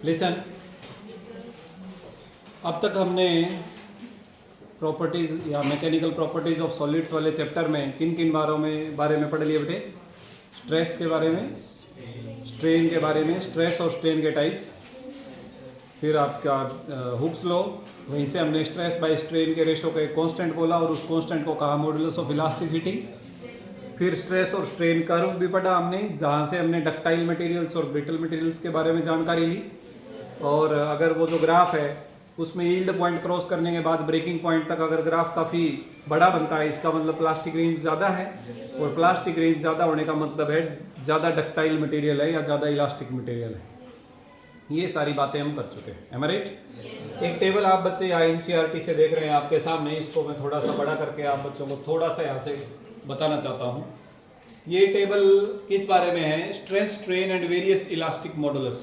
Listen, अब तक हमने प्रॉपर्टीज़ या मैकेनिकल प्रॉपर्टीज़ ऑफ सॉलिड्स वाले चैप्टर में किन किन बारे में पढ़ लिए बेटे? स्ट्रेस के बारे में, स्ट्रेन के बारे में, स्ट्रेस और स्ट्रेन के टाइप्स, फिर आपका हुक्स लॉ, वहीं से हमने स्ट्रेस बाय स्ट्रेन के रेशो का एक कांस्टेंट बोला और उस कांस्टेंट को कहा मॉडुलस ऑफ इलास्टिसिटी। फिर स्ट्रेस और स्ट्रेन कर्व भी पढ़ा हमने, जहाँ से हमने डक्टाइल मटेरियल्स और ब्रिटल मटेरियल्स के बारे में जानकारी ली। और अगर वो जो ग्राफ है उसमें यील्ड पॉइंट क्रॉस करने के बाद ब्रेकिंग पॉइंट तक अगर ग्राफ काफ़ी बड़ा बनता है, इसका मतलब प्लास्टिक रेंज ज़्यादा है, और प्लास्टिक रेंज ज़्यादा होने का मतलब है ज़्यादा डक्टाइल मटेरियल है या ज़्यादा इलास्टिक मटेरियल है। ये सारी बातें हम कर चुके हैं, एम आई राइट? एक टेबल आप बच्चे यहाँ एनसीईआरटी से देख रहे हैं आपके सामने, इसको मैं थोड़ा सा बड़ा करके आप बच्चों को थोड़ा सा यहाँ से बताना चाहता हूँ। ये टेबल किस बारे में है? Stress, strain and various elastic modulus.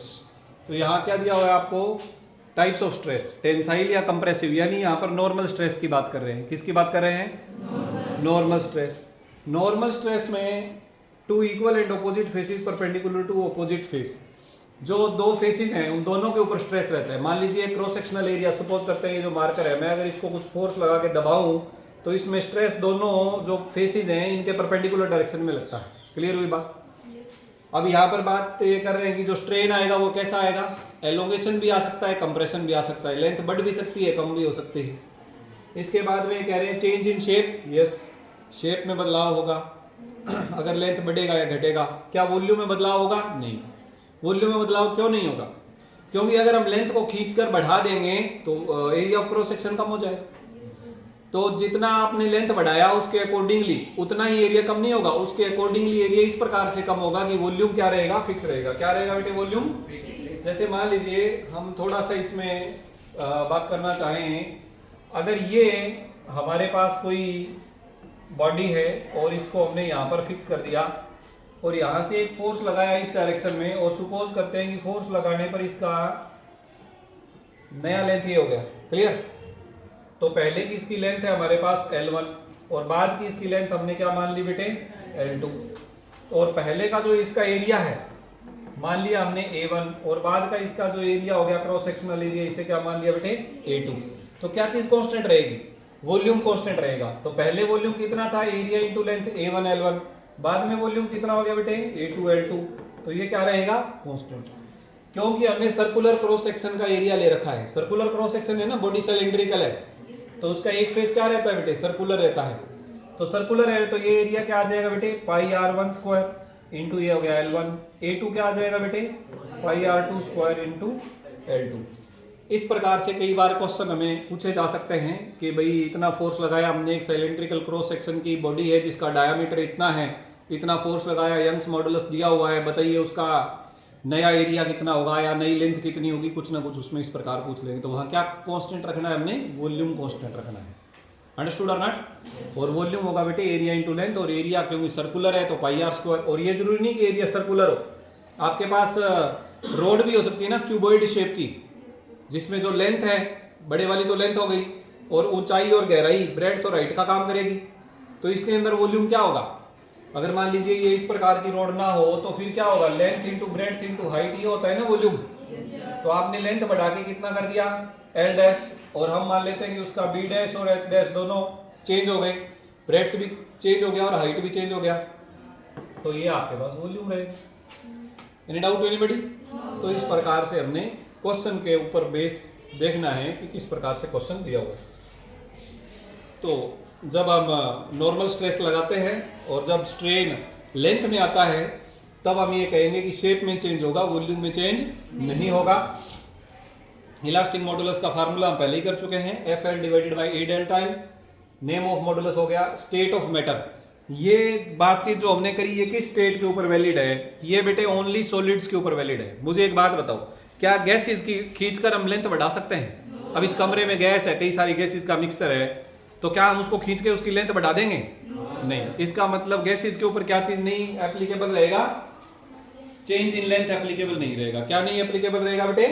तो यहाँ क्या दिया हुआ है आपको? टाइप्स ऑफ स्ट्रेस, टेंसाइल या कंप्रेसिव, यानी यहाँ पर नॉर्मल स्ट्रेस की बात कर रहे हैं। किसकी बात कर रहे हैं? Normal stress. नॉर्मल स्ट्रेस में two equal and opposite faces perpendicular to opposite face, जो दो फेसेस हैं उन दोनों के ऊपर स्ट्रेस रहता है। मान लीजिए क्रॉस सेक्शनल एरिया, सपोज करते हैं ये जो मार्कर है, मैं अगर इसको कुछ फोर्स लगा के दबाऊं तो इसमें स्ट्रेस दोनों जो फेसेस हैं इनके परपेंडिकुलर डायरेक्शन में लगता है। क्लियर हुई बात? अब यहाँ पर बात ये कर रहे हैं कि जो स्ट्रेन आएगा वो कैसा आएगा? एलोंगेशन भी आ सकता है, कंप्रेशन भी आ सकता है, लेंथ बढ़ भी सकती है, कम भी हो सकती है। इसके बाद में कह रहे हैं change in shape, yes, shape में बदलाव होगा। अगर लेंथ बढ़ेगा या घटेगा। क्या वॉल्यूम में बदलाव होगा? नहीं। वॉल्यूम में बदलाव क्यों नहीं होगा? क्योंकि अगर हम लेंथ को खींचकर बढ़ा देंगे तो एरिया ऑफ क्रॉस सेक्शन कम हो जाएगा। तो जितना आपने लेंथ बढ़ाया उसके अकॉर्डिंगली उतना ही एरिया कम नहीं होगा, उसके अकॉर्डिंगली एरिया इस प्रकार से कम होगा कि वॉल्यूम क्या रहेगा? फिक्स रहेगा। क्या रहेगा बेटे? वॉल्यूम। जैसे मान लीजिए हम थोड़ा सा इसमें बात करना चाहें, अगर ये हमारे पास कोई बॉडी है और इसको हमने यहाँ पर फिक्स कर दिया और यहाँ से एक फोर्स लगाया इस डायरेक्शन में, और सुपोज करते हैं कि फोर्स लगाने पर इसका नया लेंथ ये हो गया। क्लियर? तो पहले की इसकी लेंथ है हमारे पास L1 और बाद की इसकी लेंथ हमने क्या मान ली बेटे? L2। और पहले का जो इसका एरिया है मान लिया हमने A1 और बाद का इसका जो एरिया हो गया क्रॉस सेक्शनल एरिया, इसे क्या मान लिया बेटे? A2। तो क्या चीज कांस्टेंट रहेगी? वॉल्यूम कांस्टेंट रहेगा। तो पहले वॉल्यूम कितना था? Area into length A1 L1। बाद में वॉल्यूम कितना हो गया बेटे? A2 L2। तो ये क्या रहेगा? कांस्टेंट। क्योंकि हमने सर्कुलर क्रॉस सेक्शन का एरिया ले रखा है। सर्कुलर क्रॉस सेक्शन है ना, बॉडी सिलिंड्रिकल है, तो उसका एक फेस क्या रहता है बेटे? सर्कुलर रहता है। तो सर्कुलर है तो ये एरिया क्या आ जाएगा बेटे? पाई R1 स्क्वायर इंटू ये हो गया L1। A2 क्या आ जाएगा बेटे? पाई R2 स्क्वायर इंटू L2। इस प्रकार से कई बार क्वेश्चन हमें पूछे जा सकते हैं कि भाई इतना फोर्स लगाया हमने, एक सिलिंड्रिकल क्रॉस सेक्शन की बॉडी है जिसका डायामीटर इतना है, इतना फोर्स लगाया, यंग्स मॉडुलस दिया हुआ है, बताइए उसका नया एरिया कितना होगा या नई लेंथ कितनी होगी? कुछ ना कुछ उसमें इस प्रकार पूछ लेंगे। तो वहाँ क्या कांस्टेंट रखना है हमने? वॉल्यूम कांस्टेंट रखना है। अंडरस्टूड और नॉट? और वॉल्यूम होगा बेटे एरिया इंटू लेंथ, और एरिया क्योंकि सर्कुलर है तो पाई R स्क्वायर। और ये जरूरी नहीं कि एरिया सर्कुलर हो, आपके पास रोड भी हो सकती है ना क्यूबॉइड शेप की, जिसमें जो लेंथ है बड़े वाली तो लेंथ हो गई और ऊंचाई और गहराई ब्रेड तो राइट का काम करेगी। तो इसके अंदर वॉल्यूम क्या होगा? अगर मान लीजिए ये इस प्रकार की रोड ना हो तो फिर क्या होगा? Length into breadth into height, ये होता है ना वॉल्यूम। तो आपने लेंथ बढ़ा के कितना कर दिया? L डैश, और हम मान लेते हैं कि उसका B डैश और H डैश दोनों चेंज हो गए, ब्रेड्थ भी चेंज हो गया और हाइट भी चेंज हो गया, तो ये आपके पास वॉल्यूम रहेगा। Any doubt anybody? तो इस प्रकार से हमने क्वेश्चन के ऊपर बेस देखना है कि किस प्रकार से क्वेश्चन दिया हुआ है। तो जब हम नॉर्मल स्ट्रेस लगाते हैं और जब स्ट्रेन लेंथ में आता है तब हम ये कहेंगे कि शेप में चेंज होगा, वॉल्यूम में चेंज नहीं होगा। इलास्टिक मॉडुलस का फार्मूला हम पहले ही कर चुके हैं, FL divided by A delta L। Name of modulus हो गया स्टेट ऑफ मैटर। ये बातचीत जो हमने करी ये किस स्टेट के ऊपर वैलिड है? ये बेटे ओनली सॉलिड्स के ऊपर वैलिड है। मुझे एक बात बताओ, क्या गैसेस की खींचकर हम लेंथ बढ़ा सकते हैं? अब इस कमरे में गैस है, कई सारी गैसेस का मिक्सचर है, तो क्या हम उसको खींच के उसकी लेंथ बढ़ा देंगे? नहीं। इसका मतलब गैसेस के ऊपर क्या चीज नहीं एप्लीकेबल रहेगा? चेंज इन लेंथ एप्लीकेबल नहीं रहेगा। क्या नहीं एप्लीकेबल रहेगा बेटे?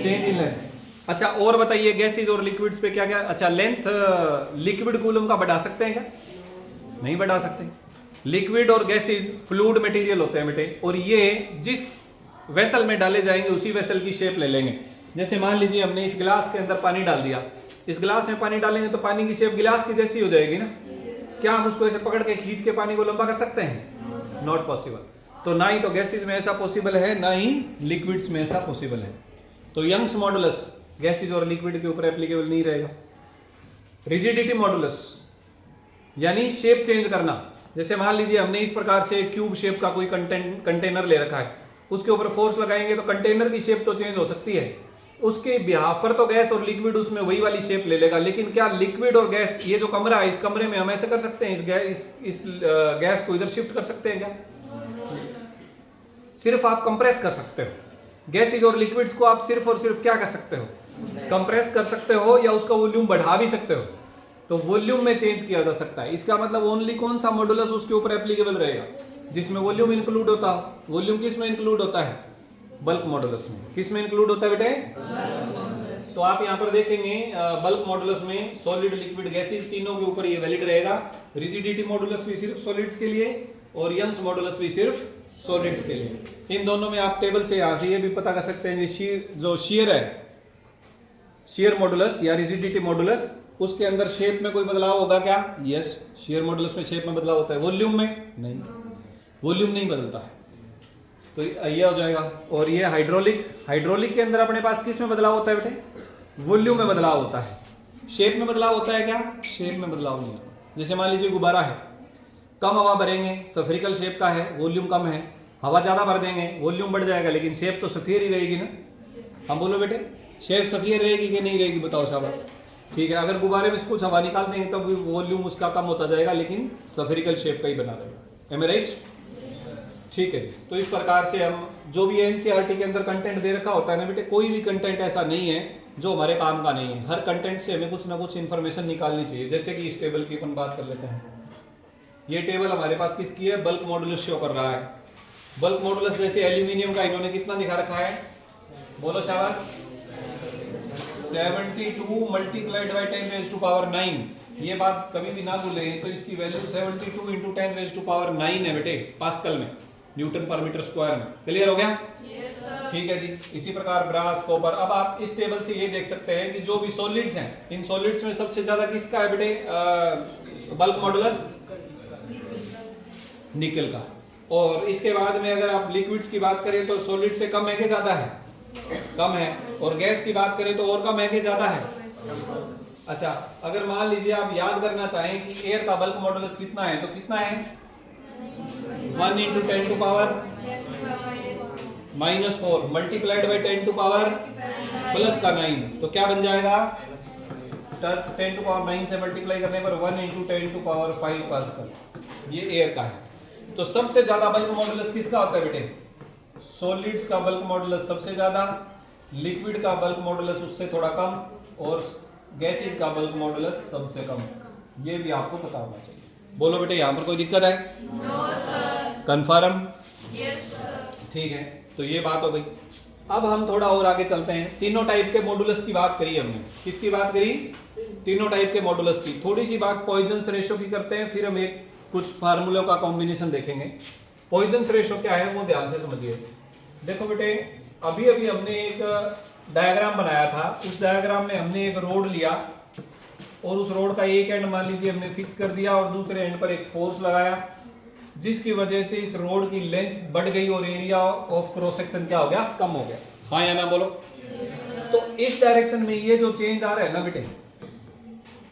Change in length. अच्छा और बताइए गैसेस और लिक्विड्स पे क्या क्या? अच्छा लेंथ लिक्विड कूलम का बढ़ा सकते हैं क्या? नहीं बढ़ा सकते। लिक्विड और गैसेस फ्लूइड मटेरियल होते हैं बेटे, और ये जिस वेसल में डाले जाएंगे उसी वेसल की शेप ले लेंगे। जैसे मान लीजिए हमने इस गिलास के अंदर पानी डाल दिया, इस गिलास में पानी डालेंगे तो पानी की शेप गिलास की जैसी हो जाएगी ना। क्या हम उसको ऐसे पकड़ के खींच के पानी को लंबा कर सकते हैं? Not possible. तो ना ही तो गैसेज में ऐसा पॉसिबल है, ना ही लिक्विड्स में ऐसा पॉसिबल है। तो यंग्स मॉडुलस गैसेज और लिक्विड के ऊपर एप्लीकेबल नहीं रहेगा। रिजिडिटी मॉडुलस यानी शेप चेंज करना। जैसे मान लीजिए हमने इस प्रकार से क्यूब शेप का कोई कंटेनर ले रखा है, उसके ऊपर फोर्स लगाएंगे तो कंटेनर की शेप तो चेंज हो सकती है, उसके बिहाफ पर तो गैस और लिक्विड उसमें वही वाली शेप ले लेगा। लेकिन क्या लिक्विड और गैस, ये जो कमरा है इस कमरे में हम ऐसे कर सकते हैं, इस गैस को इधर शिफ्ट कर सकते हैं क्या? सिर्फ आप कंप्रेस कर सकते हो। गैसेज और लिक्विड्स को आप सिर्फ और सिर्फ क्या कर सकते हो? कंप्रेस कर सकते हो, या उसका वॉल्यूम बढ़ा भी सकते हो। तो वॉल्यूम में चेंज किया जा सकता है। इसका मतलब ओनली कौन सा मॉडुलस उसके ऊपर एप्लीकेबल रहेगा? जिसमें वॉल्यूम इंक्लूड होता हो। वॉल्यूम किस में इंक्लूड होता है? बल्क मॉडुलस में। किस में इंक्लूड होता है बेटे? तो आप यहाँ पर देखेंगे बल्क मॉडुलस में सॉलिड, लिक्विड, गैसेज तीनों के ऊपर ये वैलिड रहेगा। रिजिडिटी मॉडुलस भी सिर्फ सॉलिड्स के लिए और यंग्स मॉडुलस भी सिर्फ सॉलिड्स के लिए। इन दोनों में आप टेबल से यहाँ से ये भी पता कर सकते हैं जो शियर है, शियर मॉडुलस या रिजिडिटी मॉडुलस, उसके अंदर शेप में कोई बदलाव होगा क्या? यस, शियर मॉडुलस में शेप में बदलाव होता है। वॉल्यूम में नहीं, वॉल्यूम नहीं बदलता है। तो ये हो जाएगा। और ये हाइड्रोलिक, हाइड्रोलिक के अंदर अपने पास किस में बदलाव होता है बेटे? वॉल्यूम में बदलाव होता है। शेप में बदलाव होता है क्या? शेप में बदलाव नहीं होता। जैसे मान लीजिए गुब्बारा है, कम हवा भरेंगे, सफेरिकल शेप का है, वॉल्यूम कम है। हवा ज्यादा भर देंगे, वॉल्यूम बढ़ जाएगा, लेकिन शेप तो सफेद ही रहेगी ना। हम बोलो बेटे, शेप सफेद रहेगी कि नहीं रहेगी? बताओ शाबाश। ठीक है, अगर गुब्बारे में कुछ हवा निकाल देंगे तब वॉल्यूम उसका कम होता जाएगा, लेकिन सफेरिकल शेप का ही बना रहेगा। एम आई राइट? ठीक है जी। तो इस प्रकार से हम जो भी एनसीईआरटी के अंदर कंटेंट दे रखा होता है ना बेटे, कोई भी कंटेंट ऐसा नहीं है जो हमारे काम का नहीं है। हर कंटेंट से हमें कुछ ना कुछ इन्फॉर्मेशन निकालनी चाहिए। जैसे कि इस टेबल की अपन बात कर लेते हैं। ये टेबल हमारे पास किसकी है? बल्क मॉडुलस शो कर रहा है। बल्क मॉडुलस जैसे एल्यूमिनियम का इन्होंने कितना दिखा रखा है? बोलो शाबाश। 72 multiplied by 10 raise to power 9। ये बात कभी भी ना भूलें। तो इसकी value 72 into 10 raise to power 9 है बेटे, पास्कल में, न्यूटन पर मीटर स्क्वायर में। क्लियर हो गया? ठीक है जी। इसी प्रकार ब्रास, कॉपर। अब आप इस टेबल से ये देख सकते हैं कि जो भी सॉलिड्स हैं, इन सॉलिड्स में सबसे ज्यादा किसका है बेटे बल्क मॉडुलस? निकल का। और इसके बाद में अगर आप लिक्विड्स की बात करें तो सॉलिड से कम है कि ज्यादा है? कम है। और गैस की बात करें तो और कम है कि ज्यादा है? अच्छा, अगर मान लीजिए आप याद करना चाहें कि एयर का बल्क मॉडुलस कितना है, तो कितना है? 1 into 10 to power -4 multiplied by 10 to power plus का 9। तो क्या बन जाएगा? 10 टू पावर 9 से मल्टीप्लाई करने पर 1 इंटू 10 टू पावर 5 पास्कल। ये एयर का है। तो सबसे ज्यादा बल्क मॉडुलस किसका होता है बेटे? सॉलिड्स का बल्क मॉडुलस सबसे ज्यादा, लिक्विड का बल्क मॉडुलस उससे थोड़ा कम, और गैसेज का बल्क मॉडुलस सबसे कम। ये भी आपको पता होना चाहिए। बोलो बेटे, यहाँ पर कोई दिक्कत है? No sir. Confirm? Yes sir. ठीक है, तो ये बात हो गई। अब हम थोड़ा और आगे चलते हैं। तीनों टाइप के मॉडुलस की बात करी हमने। किसकी बात करी? तीनों टाइप के मॉडुलस की। थोड़ी सी बात पॉइजन्स रेशो की करते हैं, फिर हम एक कुछ फार्मूलों का कॉम्बिनेशन देखेंगे। पॉइजन्स रेशो क्या है वो ध्यान से समझिए। देखो बेटे, अभी अभी हमने एक डायग्राम बनाया था। उस डायग्राम में हमने एक रोड लिया और उस रोड का एक एंड मान लीजिए हमने फिक्स कर दिया और दूसरे एंड पर एक फोर्स लगाया, जिसकी वजह से इस रोड की लेंथ बढ़ गई और एरिया ऑफ क्रॉस सेक्शन क्या हो गया? कम हो गया। हाँ या ना बोलो? तो इस डायरेक्शन में ये जो चेंज आ रहा है ना बेटे,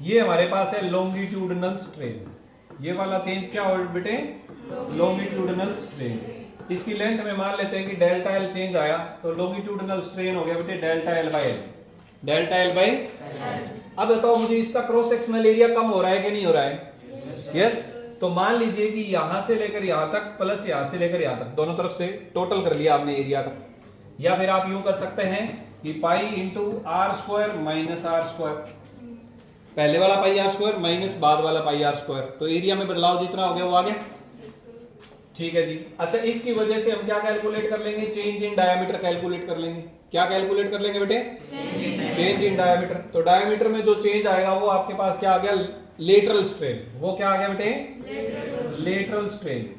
ये हमारे पास है लॉन्गिट्यूडिनल स्ट्रेन। ये वाला चेंज क्या हो बेटे? Longitudinal strain. इसकी लेंथ में मान लेते हैं कि डेल्टा एल चेंज आया, तो लॉन्गिट्यूडिनल स्ट्रेन हो गया बेटे delta L by L. Delta L by. अब बताओ मुझे, इसका क्रॉस सेक्शनल एरिया कम हो रहा है कि नहीं हो रहा है? यस। तो मान लीजिए कि यहां से लेकर यहां तक प्लस यहां से लेकर यहां तक, दोनों तरफ से टोटल कर लिया आपने एरिया का। या फिर आप यूं कर सकते हैं कि pi into R square minus R square, पहले वाला पाई आर स्क्वायर माइनस बाद वाला पाई आर स्क्वायर। तो एरिया में बदलाव जितना हो गया वो आ गया। ठीक है जी। अच्छा, इसकी वजह से हम क्या कैलकुलेट कर लेंगे? चेंज इन डायमीटर कैलकुलेट कर लेंगे। क्या कैलकुलेट कर लेंगे बेटे? Change in diameter. तो डायमीटर में जो चेंज आएगा वो आपके पास क्या आ गया? Lateral strain. वो क्या आ गया बेटे? Lateral strain.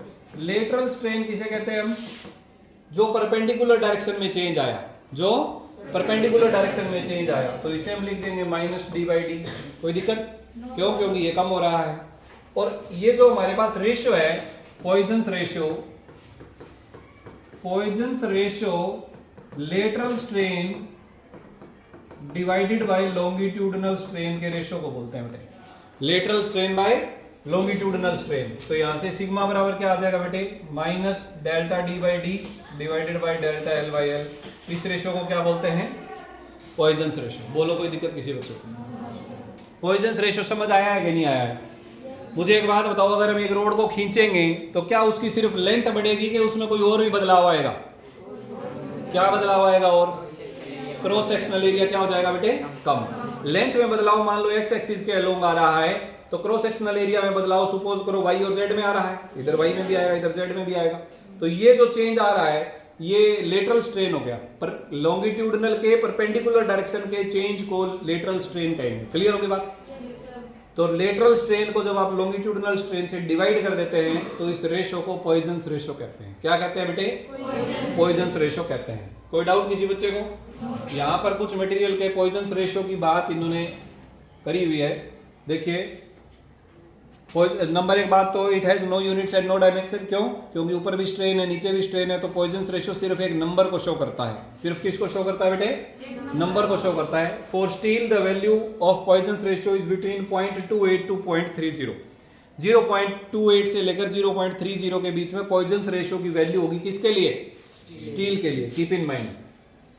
लेटरल स्ट्रेन किसे कहते हैं हम? जो परपेंडिकुलर डायरेक्शन में चेंज आया, जो परपेंडिकुलर डायरेक्शन में चेंज आया, तो इसे हम लिख देंगे -d/d। कोई दिक्कत? क्यों? क्योंकि ये कम हो रहा है। और ये जो हमारे पास रेशियो है, Poisson's ratio lateral strain divided by longitudinal strain के रेशियो को बोलते हैं बेटे, lateral strain by longitudinal strain. तो यहां से सिग्मा बराबर क्या आ जाएगा बेटे, -ΔD/d डिवाइडेड बाय ΔL/L। इस रेशियो को क्या बोलते हैं, पॉइजन्स रेशियो। बोलो कोई दिक्कत किसी बच्चे को? पॉइजन्स रेशियो समझ आया है कि नहीं आया है? मुझे एक बात बताओ, अगर हम एक रोड को खींचेंगे तो क्या उसकी सिर्फ लेंथ बढ़ेगी कि उसमें कोई और भी बदलाव आएगा? क्या बदलाव आएगा? और क्रॉस सेक्शनल एरिया क्या हो जाएगा बेटे, कम। लेंथ में बदलाव मान लो एक्स एक्सिस के अलोंग आ रहा है, तो क्रॉस सेक्शनल एरिया में बदलाव सपोज करो वाई और जेड में आ रहा है, इधर वाई में भी आएगा, इधर जेड में भी आएगा। तो ये जो चेंज आ रहा है ये लेटरल स्ट्रेन हो गया। पर लॉन्गिट्यूडिनल के परपेंडिकुलर डायरेक्शन के चेंज को लेटरल स्ट्रेन कहेंगे। क्लियर होगी बात? तो लेटरल स्ट्रेन को जब आप लॉन्गिट्यूडिनल स्ट्रेन से डिवाइड कर देते हैं तो इस रेशियो को पॉइजन्स रेशियो कहते हैं। क्या कहते हैं बेटे? पॉइजन्स रेशियो कहते हैं। कोई डाउट किसी बच्चे को? यहाँ पर कुछ मटेरियल के पॉइजन्स रेशियो की बात इन्होंने करी हुई है। देखिए नंबर एक बात तो it has no units and no dimension. क्यों? क्योंकि ऊपर भी स्ट्रेन है नीचे भी स्ट्रेन है, तो पॉइजन्स रेशियो सिर्फ एक नंबर को शो करता है। सिर्फ किसको शो करता है बेटे? नंबर को शो करता है। For steel the value of Poisson's ratio is between 0.28 to 0.30। 0.28 से लेकर 0.30 के बीच में पॉइजन्स रेशियो की वैल्यू होगी। किसके लिए? स्टील के लिए। Keep in mind.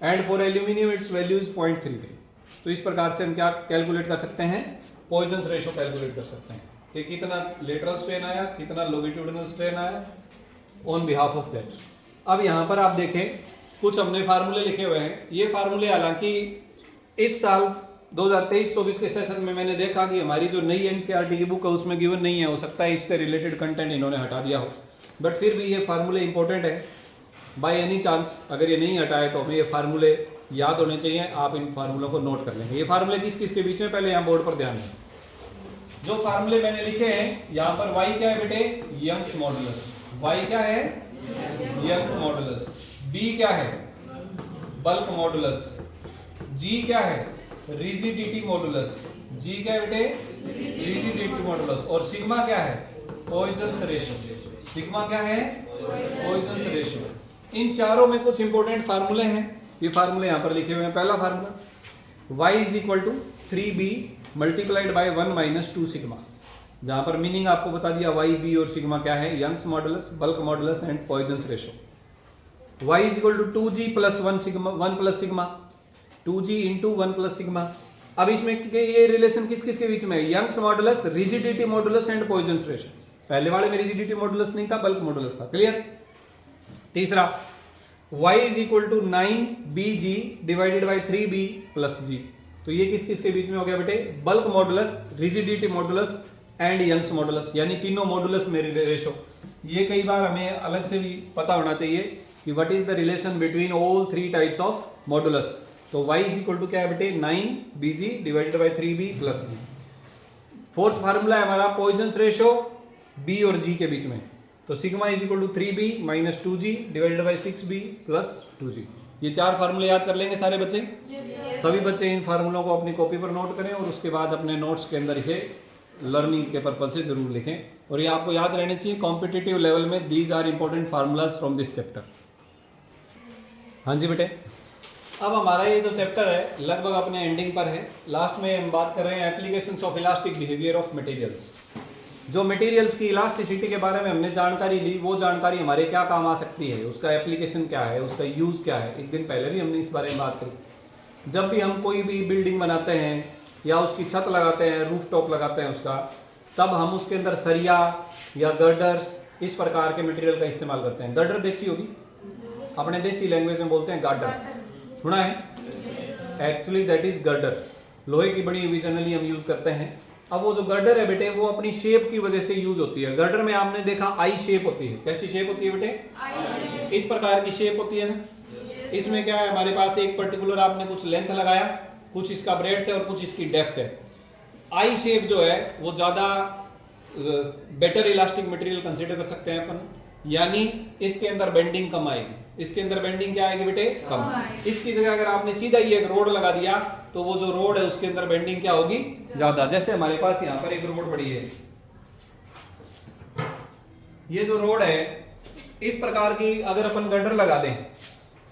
And for aluminium it's value is 0.33। तो इस प्रकार से हम क्या कैलकुलेट कर सकते हैं? पॉइजन्स रेशियो कैलकुलेट कर सकते हैं कि कितना लेटरल स्ट्रेन आया, कितना लॉन्गिट्यूडिनल स्ट्रेन आया ऑन बिहाफ ऑफ दैट। अब यहाँ पर आप देखें कुछ हमने फार्मूले लिखे हुए हैं। ये फार्मूले हालांकि इस साल 2023-24 के सेशन में मैंने देखा कि हमारी जो नई एनसीईआरटी की बुक है उसमें गिवन नहीं है। हो सकता है इससे रिलेटेड कंटेंट इन्होंने हटा दिया हो, बट फिर भी ये फार्मूले इंपॉर्टेंट है। बाय एनी चांस अगर ये नहीं हटाए तो हमें ये फार्मूले याद होने चाहिए। आप इन फार्मूलों को नोट कर लेंगे। ये फार्मूले किस किस के बीच में, पहले यहाँ बोर्ड पर ध्यान दें। जो फार्मूले मैंने लिखे हैं यहाँ पर, y क्या है बेटे? Young's modulus. y क्या है? Young's modulus. b क्या है? Bulk modulus. g क्या है? Rigidity modulus. g क्या है बेटे? Rigidity modulus. और सिग्मा क्या है? Poisson's ratio. सिग्मा क्या है? Poisson's ratio. इन चारों में कुछ इंपॉर्टेंट फार्मूले हैं। ये फार्मूले यहाँ पर लिखे हुए हैं। पहला formula y is equal to 3b multiplied by 1 minus 2 sigma, जहां पर मीनिंग आपको बता दिया y, b और सिग्मा क्या है, Young's modulus, bulk modulus and Poisson's ratio. y is equal to 2g plus 1 sigma, 1 plus sigma, 2g into 1 plus sigma. अब इसमें ये रिलेशन किस किस के बीच में है? Young's modulus, rigidity modulus and Poisson's ratio. पहले वाले में रिजिडिटी मॉडुलस नहीं था, बल्क मॉडुलस था। क्लियर? तीसरा y is equal to 9bg divided by 3b plus g। तो ये किस किस के बीच में हो गया बेटे? Bulk modulus, rigidity modulus and Young's modulus, यानी तीनों मॉडुलस में रेशो। ये कई बार हमें अलग से भी पता होना चाहिए कि what is the relation between all 3 types of modulus. तो y इज इक्वल टू क्या है बेटे? 9bg divided by 3b plus g। Fourth formula है हमारा पॉइजन्स रेशियो b और g के बीच में। तो sigma is equal to 3b minus 2g divided by 6b plus 2g। ये चार फार्मूले याद कर लेंगे सारे बच्चे? सभी बच्चे इन फार्मूलों को अपनी कॉपी पर नोट करें और उसके बाद अपने नोट्स के अंदर इसे लर्निंग के पर्पज से जरूर लिखें। और ये आपको याद रहने चाहिए कॉम्पिटिटिव लेवल में, these are important formulas from this chapter. हाँ जी बेटे, अब हमारा ये जो चैप्टर है लगभग अपने एंडिंग पर है। लास्ट में हम बात कर रहे हैं applications of elastic behaviour of materials. जो मटेरियल्स की इलास्टिसिटी के बारे में हमने जानकारी ली, वो जानकारी हमारे क्या काम आ सकती है, उसका एप्लीकेशन क्या है, उसका यूज़ क्या है। एक दिन पहले भी हमने इस बारे में बात करी। जब भी हम कोई भी बिल्डिंग बनाते हैं या उसकी छत लगाते हैं, रूफ टॉप लगाते हैं उसका, तब हम उसके अंदर सरिया या गर्डर्स इस प्रकार के मटेरियल का इस्तेमाल करते हैं। गर्डर देखी होगी, अपने देसी लैंग्वेज में बोलते हैं गार्डर, सुना है? Actually that is girder. लोहे की बनी हुई जनरली हम यूज़ करते हैं। अब वो जो गर्डर है बेटे, वो अपनी शेप की वजह से यूज होती है। गर्डर में आपने देखा आई शेप होती है। कैसी शेप होती है बेटे? इस प्रकार की शेप होती है ना। इसमें क्या है, हमारे पास एक पर्टिकुलर आपने कुछ लेंथ लगाया, कुछ इसका ब्रेड्थ है और कुछ इसकी डेप्थ है। आई शेप जो है वो ज़्यादा बेटर इलास्टिक मटेरियल कंसीडर कर सकते हैं अपन। यानी इसके अंदर बेंडिंग कम आएगी। इसके अंदर बेंडिंग क्या आएगी बेटे? कम। इसकी जगह अगर आपने सीधा ही एक रोड लगा दिया तो वो जो रोड है उसके अंदर बेंडिंग क्या होगी? ज्यादा। जैसे हमारे पास यहाँ पर एक रोड पड़ी है, ये जो रोड है इस प्रकार की अगर अपन गटर लगा दें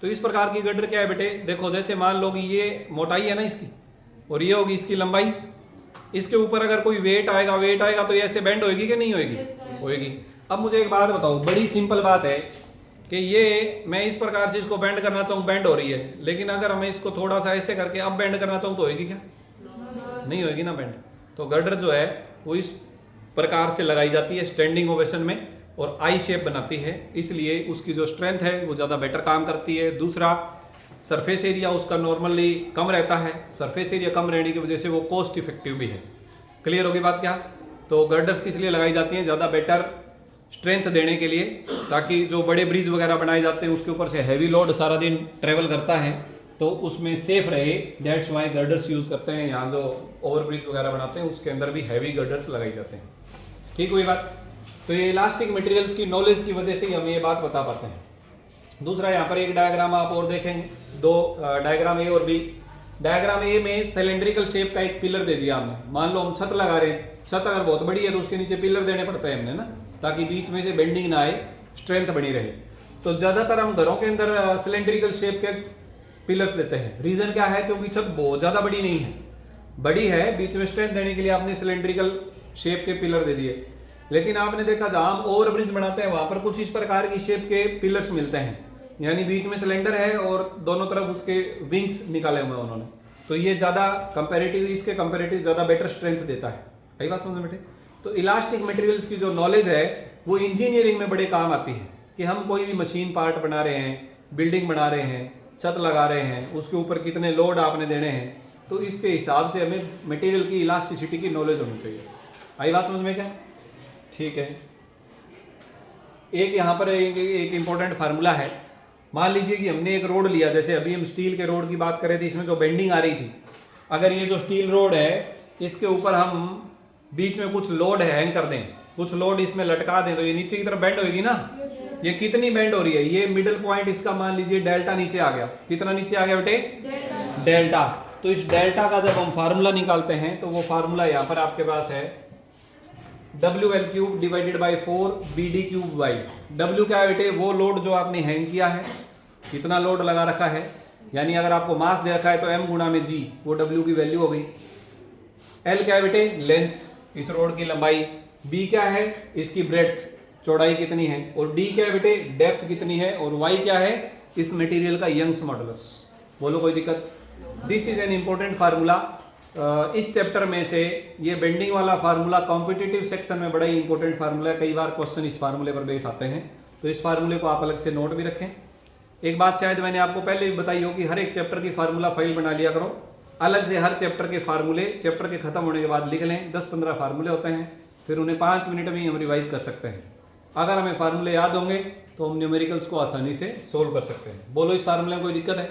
तो इस प्रकार की गटर क्या है बेटे? देखो जैसे मान लो कि ये मोटाई है ना इसकी और ये होगी इसकी लंबाई, इसके ऊपर अगर कोई वेट आएगा तो ये ऐसे बेंड होएगी कि नहीं होएगी? होएगी। अब मुझे एक बात बताओ, बड़ी सिंपल बात है कि ये मैं इस प्रकार से इसको बेंड करना चाहूँ, बेंड हो रही है, लेकिन अगर मैं इसको थोड़ा सा ऐसे करके अब बेंड करना चाहूँ तो होएगी क्या? नहीं होएगी ना बेंड। तो गर्डर जो है वो इस प्रकार से लगाई जाती है स्टैंडिंग ओवेशन में और आई शेप बनाती है, इसलिए उसकी जो स्ट्रेंथ है वो ज़्यादा बेटर काम करती है। दूसरा, सरफेस एरिया उसका नॉर्मली कम रहता है, सरफेस एरिया कम रहने की वजह से वो कॉस्ट इफेक्टिव भी है। क्लियर होगी बात क्या? तो गर्डर्स किस लिए लगाई जाती हैं? ज़्यादा बेटर स्ट्रेंथ देने के लिए, ताकि जो बड़े ब्रिज वगैरह बनाए जाते हैं उसके ऊपर से हैवी लोड सारा दिन ट्रेवल करता है तो उसमें सेफ रहे। दैट्स वाई गर्डर्स यूज़ करते हैं। यहाँ जो ओवर ब्रिज वगैरह बनाते हैं उसके अंदर भी हैवी गर्डर्स लगाई जाते हैं। ठीक हुई बात? तो ये इलास्टिक मटेरियल्स की नॉलेज की वजह से ही हम ये बात बता पाते हैं। दूसरा, यहाँ पर एक डायग्राम आप और देखेंगे, दो डायग्राम ए और बी। डायग्राम ए में सिलेंड्रिकल शेप का एक पिलर दे दिया हमने। मान लो हम छत लगा रहे हैं, छत अगर बहुत बड़ी है तो उसके नीचे पिलर देने पड़ते हैं हमने ना, ताकि बीच में से बेंडिंग ना आए, स्ट्रेंथ बनी रहे। तो ज़्यादातर हम घरों के अंदर सिलेंड्रिकल शेप के पिलर्स देते हैं। रीज़न क्या है? क्योंकि छत बहुत ज़्यादा बड़ी नहीं है, बड़ी है, बीच में स्ट्रेंथ देने के लिए आपने सिलेंड्रिकल शेप के पिलर दे दिए। लेकिन आपने देखा जहाँ हम ओवर ब्रिज बनाते हैं वहाँ पर कुछ इस प्रकार की शेप के पिलर्स मिलते हैं, यानी बीच में सिलेंडर है और दोनों तरफ उसके विंग्स निकाले हुए हैं उन्होंने। तो ये ज़्यादा कंपैरेटिव, इसके कंपैरेटिव ज़्यादा बेटर स्ट्रेंथ देता है। आई बात समझ में बेटे? तो इलास्टिक मटेरियल्स की जो नॉलेज है वो इंजीनियरिंग में बड़े काम आती है कि हम कोई भी मशीन पार्ट बना रहे हैं, बिल्डिंग बना रहे हैं, छत लगा रहे हैं, उसके ऊपर कितने लोड आपने देने हैं, तो इसके हिसाब से हमें मटेरियल की इलास्टिसिटी की नॉलेज होनी चाहिए। आई बात समझ में क्या? ठीक है। एक यहाँ पर एक इम्पोर्टेंट फार्मूला है। मान लीजिए कि हमने एक रोड लिया, जैसे अभी हम स्टील के रोड की बात कर रहे थे, इसमें जो बेंडिंग आ रही थी, अगर ये जो स्टील रोड है इसके ऊपर हम बीच में कुछ लोड हैंग कर दें, कुछ लोड इसमें लटका दें, तो ये नीचे की तरफ बेंड होगी ना। ये कितनी बेंड हो रही है? ये मिडिल पॉइंट इसका मान लीजिए डेल्टा नीचे आ गया। कितना नीचे आ गया बेटे? डेल्टा। तो इस डेल्टा का जब हम फार्मूला निकालते हैं तो वो फार्मूला यहाँ पर आपके पास है WL³ divided by 4 BD³/। W क्या है बेटे? वो लोड जो आपने हैंग किया है, कितना लोड लगा रखा है, यानी अगर आपको मास दे रखा है तो M गुणा में G, वो W की वैल्यू हो गई। L क्या है बेटे? लेंथ, इस रोड की लंबाई। B क्या है? इसकी ब्रेड्थ, चौड़ाई कितनी है। और D क्या है बेटे? डेप्थ कितनी है। और Y क्या है? इस मटेरियल का यंग्स मॉडुलस। बोलो कोई दिक्कत? This is an important formula. इस चैप्टर में से ये बेंडिंग वाला फार्मूला कॉम्पिटिटिव सेक्शन में बड़ा ही इंपॉर्टेंट फार्मूला है। कई बार क्वेश्चन इस फार्मूले पर बेस आते हैं, तो इस फार्मूले को आप अलग से नोट भी रखें। एक बात शायद मैंने आपको पहले भी बताई हो कि हर एक चैप्टर की फार्मूला फाइल बना लिया करो, अलग से हर चैप्टर के फार्मूले चैप्टर के खत्म होने के बाद लिख लें। 10-15 फार्मूले होते हैं, फिर उन्हें 5 मिनट में ही हम रिवाइज कर सकते हैं। अगर हमें फार्मूले याद होंगे तो हम न्यूमेरिकल्स को आसानी से सोल्व कर सकते हैं। बोलो इस फार्मूले में कोई दिक्कत है?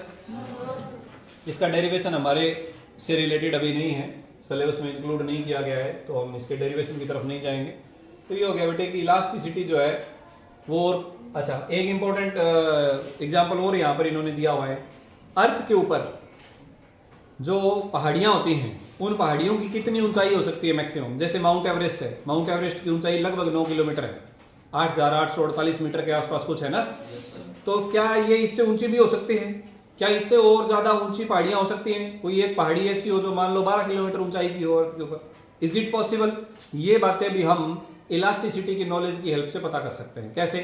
इसका डेरिवेशन हमारे से रिलेटेड अभी नहीं है, सिलेबस में इंक्लूड नहीं किया गया है, तो हम इसके डेरिवेशन की तरफ नहीं जाएंगे। तो ये हो गया बेटे कि इलास्टिसिटी जो है वो। अच्छा, एक इंपॉर्टेंट एग्जांपल और यहाँ पर इन्होंने दिया हुआ है। अर्थ के ऊपर जो पहाड़ियाँ होती हैं, उन पहाड़ियों की कितनी ऊंचाई हो सकती है मैक्सिमम? जैसे माउंट एवरेस्ट है, माउंट एवरेस्ट की ऊंचाई लगभग 9 किलोमीटर है, 8,848 मीटर के आसपास कुछ है ना। तो क्या ये इससे ऊंची भी हो सकती है? क्या इससे और ज़्यादा ऊंची पहाड़ियाँ हो सकती हैं? कोई एक पहाड़ी ऐसी हो जो मान लो 12 किलोमीटर ऊंचाई की हो अर्थ के ऊपर? Is it possible? ये बातें भी हम इलास्टिसिटी की नॉलेज की हेल्प से पता कर सकते हैं। कैसे?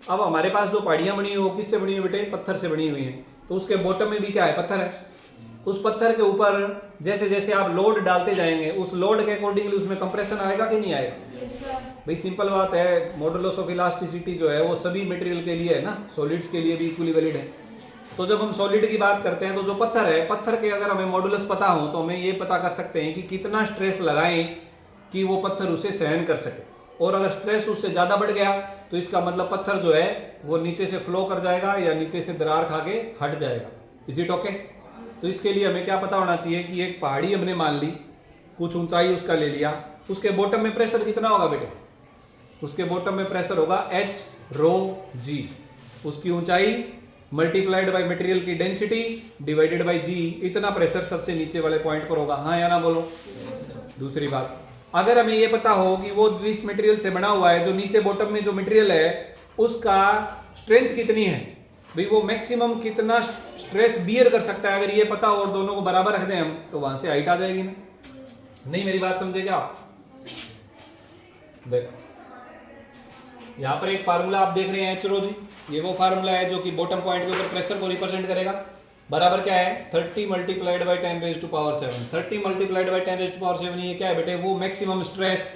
अब हमारे पास जो पहाड़ियाँ बनी हुई वो किससे बनी हुई बेटे? पत्थर से बनी हुई हैं। तो उसके बॉटम में भी क्या है? पत्थर है। उस पत्थर के ऊपर जैसे जैसे आप लोड डालते जाएंगे उस लोड के अकॉर्डिंगली उसमें कंप्रेशन आएगा कि नहीं आएगा? भाई सिंपल बात है, मॉडुलस ऑफ इलास्टिसिटी जो है वो सभी मटेरियल के लिए है ना, सॉलिड्स के लिए भी इक्वली वैलिड है। तो जब हम सॉलिड की बात करते हैं तो जो पत्थर है, पत्थर के अगर हमें मॉडुलस पता हो तो हमें ये पता कर सकते हैं कि कितना स्ट्रेस लगाएं कि वो पत्थर उसे सहन कर सके। और अगर स्ट्रेस उससे ज़्यादा बढ़ गया तो इसका मतलब पत्थर जो है वो नीचे से फ्लो कर जाएगा या नीचे से दरार खा के हट जाएगा। Is it okay? तो इसके लिए हमें क्या पता होना चाहिए कि एक पहाड़ी हमने मान ली, कुछ ऊंचाई उसका ले लिया, उसके बॉटम में प्रेशर कितना होगा बेटे? उसके बॉटम में प्रेशर होगा एच रो जी, उसकी ऊंचाई मल्टीप्लाइड बाय मटेरियल की डेंसिटी डिवाइडेड बाय जी, इतना प्रेशर सबसे नीचे वाले पॉइंट पर होगा। हाँ या ना बोलो। दूसरी बात, अगर हमें ये पता हो कि वो जिस मटेरियल से बना हुआ है, जो नीचे बॉटम में जो मटेरियल है उसका स्ट्रेंथ कितनी है, भाई वो मैक्सिमम कितना स्ट्रेस बियर कर सकता है, अगर ये पता हो और दोनों को बराबर रख दें हम, तो वहां से हाइट आ जाएगी ना। नहीं, मेरी बात समझे क्या आप? देखो यहां पर एक फार्मूला आप देख रहे हैं एच रो जी, ये वो फार्मूला है जो कि बॉटम पॉइंट के ऊपर प्रेशर को रिप्रेजेंट करेगा। बराबर क्या है 30 multiplied by 10 raise to power 7। 30 multiplied by 10 raise to power 7 ये क्या है बेटे, वो मैक्सिमम स्ट्रेस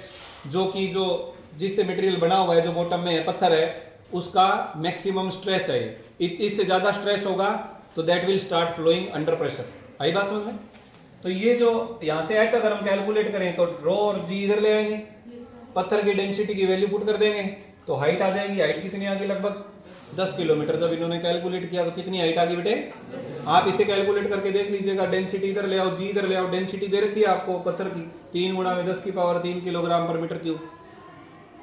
जो कि जो जिससे मटेरियल बना हुआ है, जो बॉटम में है पत्थर है, उसका मैक्सिमम स्ट्रेस है। इससे ज्यादा स्ट्रेस होगा तो that will start flowing under pressure. आई बात समझ में? तो ये जो यहाँ से एच अगर हम कैलकुलेट करें तो रो और जी इधर ले आएंगे, पत्थर की डेंसिटी की वैल्यू पुट कर देंगे तो हाइट आ जाएगी। हाइट कितनी आ गई? लगभग 10 किलोमीटर। जब इन्होंने कैलकुलेट किया तो कितनी हाइट आ गई बेटे? आप इसे कैलकुलेट करके देख लीजिएगा। डेंसिटी इधर ले आओ, जी इधर ले आओ। डेंसिटी दे रखी है आपको पत्थर की 3 गुणा में 10 की पावर 3 किलोग्राम पर metre cube.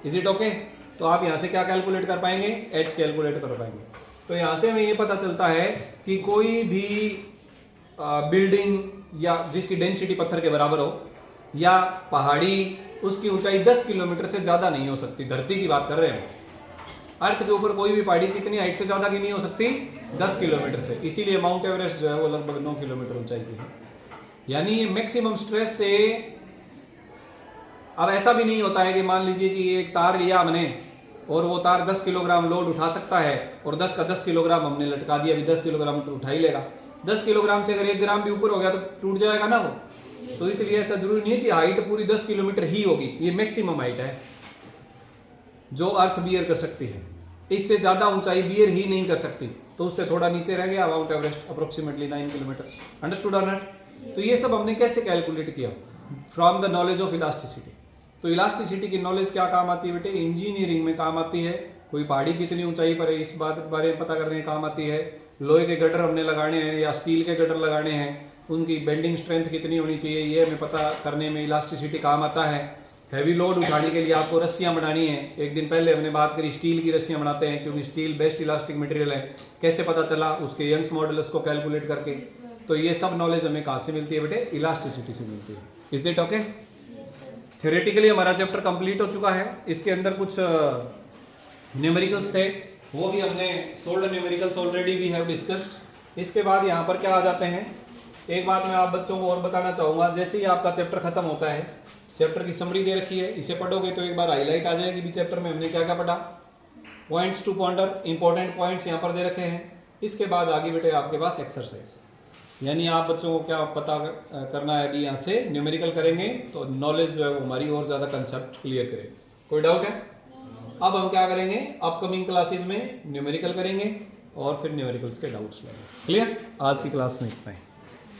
Is it okay? तो आप यहाँ से क्या कैलकुलेट कर पाएंगे? एच कैलकुलेट कर पाएंगे। तो यहाँ से हमें ये पता चलता है कि कोई भी बिल्डिंग या जिसकी डेंसिटी पत्थर के बराबर हो या पहाड़ी, उसकी ऊंचाई 10 किलोमीटर से ज़्यादा नहीं हो सकती। धरती की बात कर रहे हैं। अर्थ के ऊपर कोई भी पहाड़ी कितनी हाइट से ज़्यादा की नहीं हो सकती? 10 किलोमीटर से। इसीलिए माउंट एवरेस्ट जो है वो लगभग 9 किलोमीटर ऊंचाई की है। यानी ये मैक्सिमम स्ट्रेस से, अब ऐसा भी नहीं होता है कि मान लीजिए कि एक तार लिया हमने और वो तार 10 किलोग्राम लोड उठा सकता है और 10 का 10 किलोग्राम हमने लटका दिया, अभी 10 किलोग्राम तो उठा ही लेगा। 10 किलोग्राम से अगर 1 ग्राम भी ऊपर हो गया तो टूट जाएगा ना वो। तो इसलिए ऐसा जरूरी नहीं है कि हाइट पूरी 10 किलोमीटर ही होगी। ये मैक्सिमम हाइट है जो अर्थ बियर कर सकती है। इससे ज़्यादा ऊंचाई बियर ही नहीं कर सकती। तो उससे थोड़ा नीचे रह गया mount Everest, approximately 9 kilometre. Understood और नॉट? तो ये सब हमने कैसे कैलकुलेट किया? From the knowledge of elasticity. तो इलास्टिसिटी की नॉलेज क्या काम आती है बेटे? इंजीनियरिंग में काम आती है। कोई पहाड़ी कितनी ऊंचाई पर है इस बात बारे में पता करने में काम आती है। लोहे के गटर हमने लगाने हैं या स्टील के गटर लगाने हैं, उनकी बेंडिंग स्ट्रेंथ कितनी होनी चाहिए, ये हमें पता करने में इलास्टिसिटी काम आता है। हैवी लोड उठाने के लिए आपको रस्सियाँ बनानी है। एक दिन पहले हमने बात करी स्टील की रस्सियाँ बनाते हैं क्योंकि स्टील बेस्ट इलास्टिक मटेरियल है। कैसे पता चला? उसके यंग्स मॉडुलस को कैलकुलेट करके। तो ये सब नॉलेज हमें कहाँ से मिलती है बेटे? इलास्टिसिटी से मिलती है। Is that okay? थ्योरेटिकली हमारा चैप्टर कंप्लीट हो चुका है। इसके अंदर कुछ न्यूमेरिकल्स थे, वो भी हमने solved numericals already we have discussed. इसके बाद यहाँ पर क्या आ जाते हैं, एक बात मैं आप बच्चों को और बताना चाहूँगा। जैसे ही आपका चैप्टर खत्म होता है, चैप्टर की समरी दे रखी है, इसे पढ़ोगे तो एक बार हाईलाइट आ जाएगी भी चैप्टर में हमने क्या क्या पढ़ा। Points to ponder, important points यहाँ पर दे रखे हैं। इसके बाद आगे बेटे आपके पास एक्सरसाइज, यानी आप बच्चों को क्या पता करना है। अभी यहाँ से न्यूमेरिकल करेंगे तो नॉलेज जो है वो हमारी और ज़्यादा कंसेप्ट क्लियर करेगी। कोई डाउट है? अब हम क्या करेंगे, अपकमिंग क्लासेस में न्यूमेरिकल करेंगे और फिर न्यूमेरिकल्स के डाउट्स लेंगे। क्लियर? आज की क्लास में इतना ही।